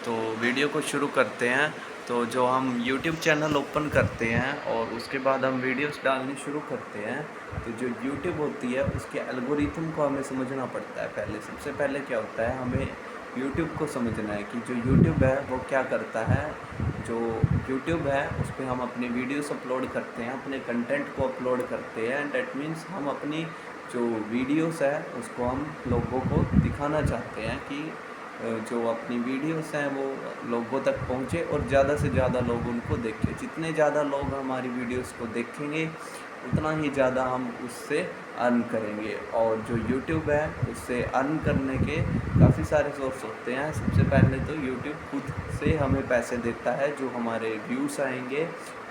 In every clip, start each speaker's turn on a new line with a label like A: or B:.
A: तो वीडियो को शुरू करते हैं। तो जो हम यूट्यूब चैनल ओपन करते हैं और उसके बाद हम वीडियोस डालनी शुरू करते हैं, तो जो यूट्यूब होती है उसके एल्गोरिथम को हमें समझना पड़ता है। सबसे पहले क्या होता है, हमें यूट्यूब को समझना है कि जो यूट्यूब है वो क्या करता है। जो यूट्यूब है उस पर हम अपनी वीडियोस अपलोड करते हैं, अपने कंटेंट को अपलोड करते हैं। डैट मीन्स हम अपनी जो वीडियोस है उसको हम लोगों को दिखाना चाहते हैं कि जो अपनी वीडियोस हैं वो लोगों तक पहुँचे और ज़्यादा से ज़्यादा लोग उनको देखें। जितने ज़्यादा लोग हमारी वीडियोस को देखेंगे उतना ही ज़्यादा हम उससे अर्न करेंगे। और जो यूट्यूब है उससे अर्न करने के काफ़ी सारे सोर्स होते हैं। सबसे पहले तो यूट्यूब खुद से हमें पैसे देता है, जो हमारे व्यूज़ आएंगे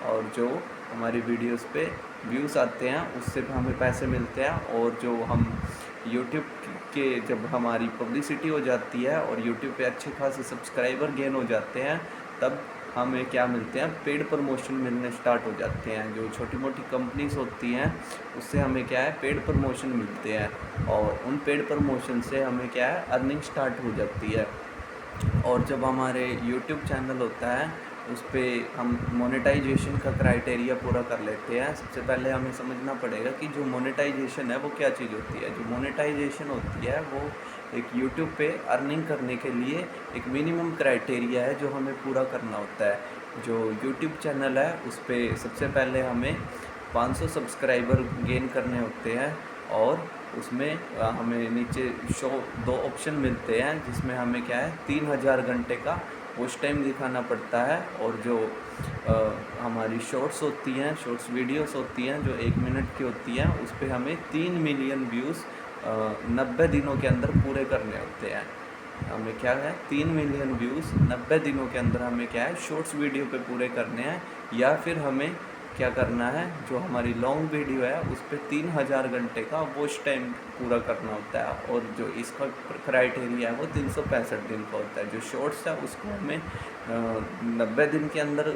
A: और जो हमारी वीडियोस पे व्यूज़ आते हैं उससे हमें पैसे मिलते हैं। और जो हम यूट्यूब के जब हमारी पब्लिसिटी हो जाती है और यूट्यूब पे अच्छे खासे सब्सक्राइबर गेन हो जाते हैं, तब हमें क्या मिलते हैं, पेड प्रमोशन मिलने स्टार्ट हो जाते हैं। जो छोटी मोटी कंपनीज होती हैं उससे हमें क्या है, पेड प्रमोशन मिलते हैं और उन पेड प्रमोशन से हमें क्या है, अर्निंग स्टार्ट हो जाती है। और जब हमारे यूट्यूब चैनल होता है उस पर हम मोनेटाइजेशन का क्राइटेरिया पूरा कर लेते हैं। सबसे पहले हमें समझना पड़ेगा कि जो मोनेटाइजेशन है वो क्या चीज़ होती है। जो मोनेटाइजेशन होती है वो एक यूट्यूब पे अर्निंग करने के लिए एक मिनिमम क्राइटेरिया है जो हमें पूरा करना होता है। जो यूट्यूब चैनल है उस पर सबसे पहले हमें 500 सब्सक्राइबर गेन करने होते हैं और उसमें हमें नीचे शो 2 ऑप्शन मिलते हैं, जिसमें हमें क्या है, 3000 घंटे का वॉच टाइम दिखाना पड़ता है। और जो हमारी शॉर्ट्स होती हैं, शॉर्ट्स वीडियोस होती हैं जो 1 मिनट की होती हैं, उस पर हमें 3 मिलियन व्यूज़ 90 दिनों के अंदर पूरे करने होते हैं। हमें क्या है, 3 मिलियन व्यूज़ 90 दिनों के अंदर हमें क्या है, शॉर्ट्स वीडियो पे पूरे करने हैं। या फिर हमें क्या करना है, जो हमारी लॉन्ग वीडियो है उस पर 3000 घंटे का वॉच टाइम पूरा करना होता है। और जो इसका क्राइटेरिया है वो 365 दिन का होता है। जो शॉर्ट्स है उसको हमें 90 दिन के अंदर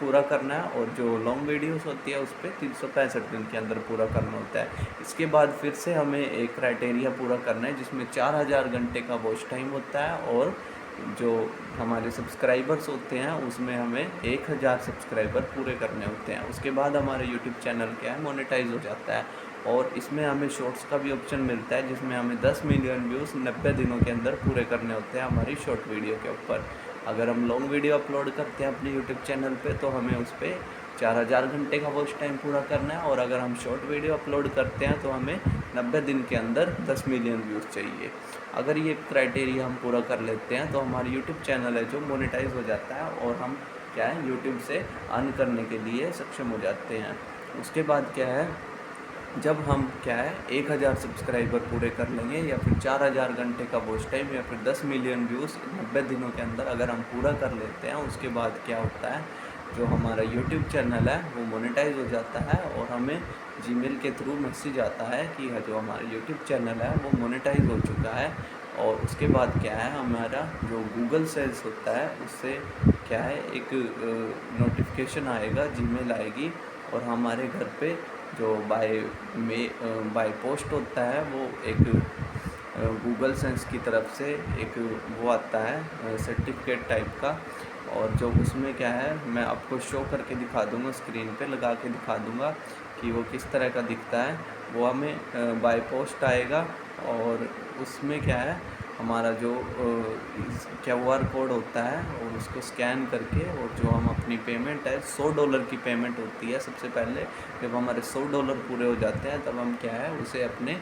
A: पूरा करना है और जो लॉन्ग वीडियोस होती है उस पर 365 दिन के अंदर पूरा करना होता है। इसके बाद फिर से हमें एक क्राइटेरिया पूरा करना है जिसमें 4000 घंटे का वॉच टाइम होता है। और जो हमारे सब्सक्राइबर्स होते हैं उसमें हमें 1000 सब्सक्राइबर पूरे करने होते हैं। उसके बाद हमारा यूट्यूब चैनल क्या है, मोनेटाइज हो जाता है। और इसमें हमें शॉर्ट्स का भी ऑप्शन मिलता है जिसमें हमें 10 मिलियन व्यूज़ 90 दिनों के अंदर पूरे करने होते हैं हमारी शॉर्ट वीडियो के ऊपर। अगर हम लॉन्ग वीडियो अपलोड करते हैं अपने यूट्यूब चैनल पे तो हमें उस पर 4000 घंटे का वॉच टाइम पूरा करना है। और अगर हम शॉर्ट वीडियो अपलोड करते हैं तो हमें 90 दिन के अंदर 10 मिलियन व्यूज़ चाहिए। अगर ये क्राइटेरिया हम पूरा कर लेते हैं तो हमारा यूट्यूब चैनल है जो मोनेटाइज हो जाता है और हम क्या है, यूट्यूब से अर्न करने के लिए सक्षम हो जाते हैं। उसके बाद क्या है, जब हम क्या है 1000 सब्सक्राइबर पूरे कर लेंगे या फिर 4000 घंटे का वॉच टाइम या फिर 10 मिलियन व्यूज़ 90 दिनों के अंदर अगर हम पूरा कर लेते हैं, उसके बाद क्या होता है, जो हमारा यूट्यूब चैनल है वो मोनेटाइज हो जाता है और हमें जीमेल के थ्रू मैसेज आता है कि जो हमारा यूट्यूब चैनल है वो मोनेटाइज हो चुका है। और उसके बाद क्या है, हमारा जो गूगल सेल्स होता है उससे क्या है, एक नोटिफिकेशन आएगा, जीमेल आएगी और हमारे घर पे जो बाय पोस्ट होता है वो एक गूगल सेंस की तरफ से एक वो आता है सर्टिफिकेट टाइप का। और जो उसमें क्या है, मैं आपको शो करके दिखा दूँगा, स्क्रीन पे लगा के दिखा दूँगा कि वो किस तरह का दिखता है। वो हमें बाय पोस्ट आएगा और उसमें क्या है, हमारा जो QR कोड होता है और उसको स्कैन करके, और जो हम अपनी पेमेंट है $100 की पेमेंट होती है सबसे पहले। जब हमारे $100 पूरे हो जाते हैं तब हम क्या है, उसे अपने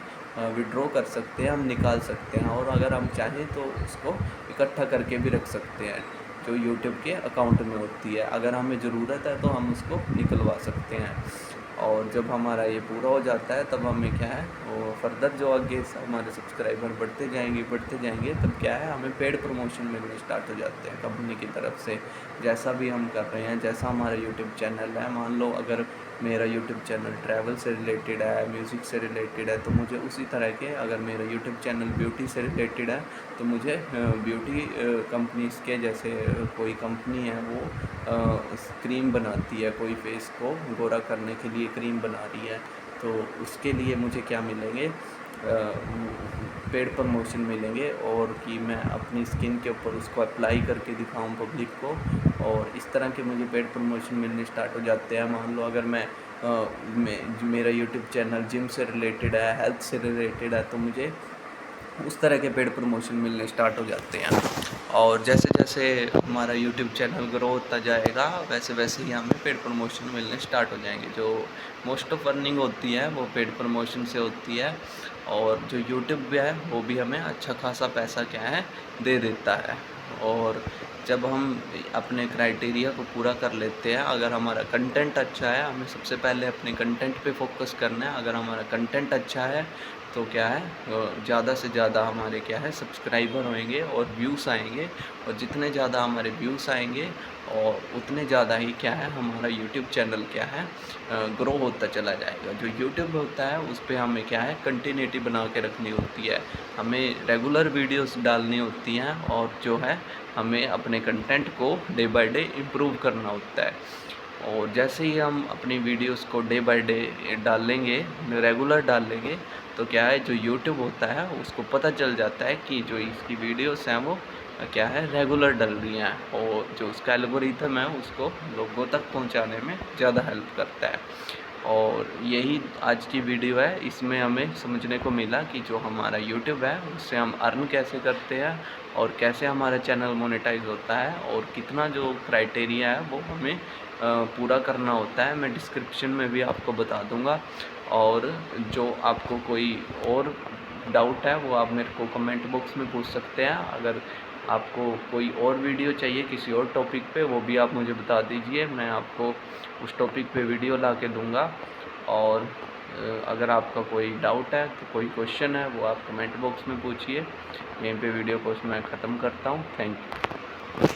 A: विड्रॉ कर सकते हैं, हम निकाल सकते हैं। और अगर हम चाहें तो उसको इकट्ठा करके भी रख सकते हैं जो यूट्यूब के अकाउंट में होती है। अगर हमें ज़रूरत है तो हम उसको निकलवा सकते हैं। और जब हमारा ये पूरा हो जाता है तब हमें क्या है, वो फर्दर जो आगे हमारे सब्सक्राइबर बढ़ते जाएंगे तब क्या है, हमें पेड प्रमोशन मिलने स्टार्ट हो जाते हैं कंपनी की तरफ से। जैसा भी हम कर रहे हैं, जैसा हमारा यूट्यूब चैनल है, मान लो अगर मेरा यूट्यूब चैनल ट्रैवल से रिलेटेड है, म्यूज़िक से रिलेटेड है, तो मुझे उसी तरह के, अगर मेरा यूट्यूब चैनल ब्यूटी से रिलेटेड है तो मुझे ब्यूटी कंपनीज़ के, जैसे कोई कंपनी है वो क्रीम बनाती है, कोई फेस को गोरा करने के लिए क्रीम बना रही है, तो उसके लिए मुझे क्या मिलेंगे, पेड प्रमोशन मिलेंगे, और कि मैं अपनी स्किन के ऊपर उसको अप्लाई करके दिखाऊं पब्लिक को, और इस तरह के मुझे पेड प्रमोशन मिलने स्टार्ट हो जाते हैं। मान लो अगर मेरा यूट्यूब चैनल जिम से रिलेटेड है, हेल्थ से रिलेटेड है, तो मुझे उस तरह के पेड प्रमोशन मिलने स्टार्ट हो जाते हैं। और जैसे जैसे हमारा यूट्यूब चैनल ग्रो होता जाएगा, वैसे वैसे ही हमें पेड प्रमोशन मिलने स्टार्ट हो जाएंगे। जो मोस्ट ऑफ अर्निंग होती है वो पेड प्रमोशन से होती है, और जो यूट्यूब भी है वो भी हमें अच्छा खासा पैसा क्या है दे देता है। और जब हम अपने क्राइटेरिया को पूरा कर लेते हैं, अगर हमारा कंटेंट अच्छा है, हमें सबसे पहले अपने कंटेंट पे फोकस करना है। अगर हमारा कंटेंट अच्छा है तो क्या है, ज़्यादा से ज़्यादा हमारे क्या है सब्सक्राइबर होंगे और व्यूज़ आएंगे, और जितने ज़्यादा हमारे व्यूज़ आएंगे और उतने ज़्यादा ही क्या है हमारा यूट्यूब चैनल क्या है ग्रो होता चला जाएगा। जो यूट्यूब होता है उस पर हमें क्या है कंटिन्यूटी बना के रखनी होती है, हमें रेगुलर वीडियोस डालनी होती हैं, और जो है हमें अपने कंटेंट को डे बाय डे इम्प्रूव करना होता है। और जैसे ही हम अपनी वीडियोस को डे बाय डे डालेंगे, रेगुलर डालेंगे, तो क्या है जो यूट्यूब होता है उसको पता चल जाता है कि जो इसकी वीडियोस हैं वो क्या है रेगुलर डल रही हैं, और जो उसका एल्गोरिथम है उसको लोगों तक पहुंचाने में ज़्यादा हेल्प करता है। और यही आज की वीडियो है, इसमें हमें समझने को मिला कि जो हमारा यूट्यूब है उससे हम अर्न कैसे करते हैं, और कैसे हमारा चैनल मोनेटाइज होता है, और कितना जो क्राइटेरिया है वो हमें पूरा करना होता है। मैं डिस्क्रिप्शन में भी आपको बता दूंगा, और जो आपको कोई और डाउट है वो आप मेरे को कमेंट बॉक्स में पूछ सकते हैं। अगर आपको कोई और वीडियो चाहिए किसी और टॉपिक पे, वो भी आप मुझे बता दीजिए, मैं आपको उस टॉपिक पे वीडियो ला के दूँगा। और अगर आपका कोई डाउट है तो कोई क्वेश्चन है वो आप कमेंट बॉक्स में पूछिए। यहीं पे वीडियो को मैं ख़त्म करता हूँ। Thank you.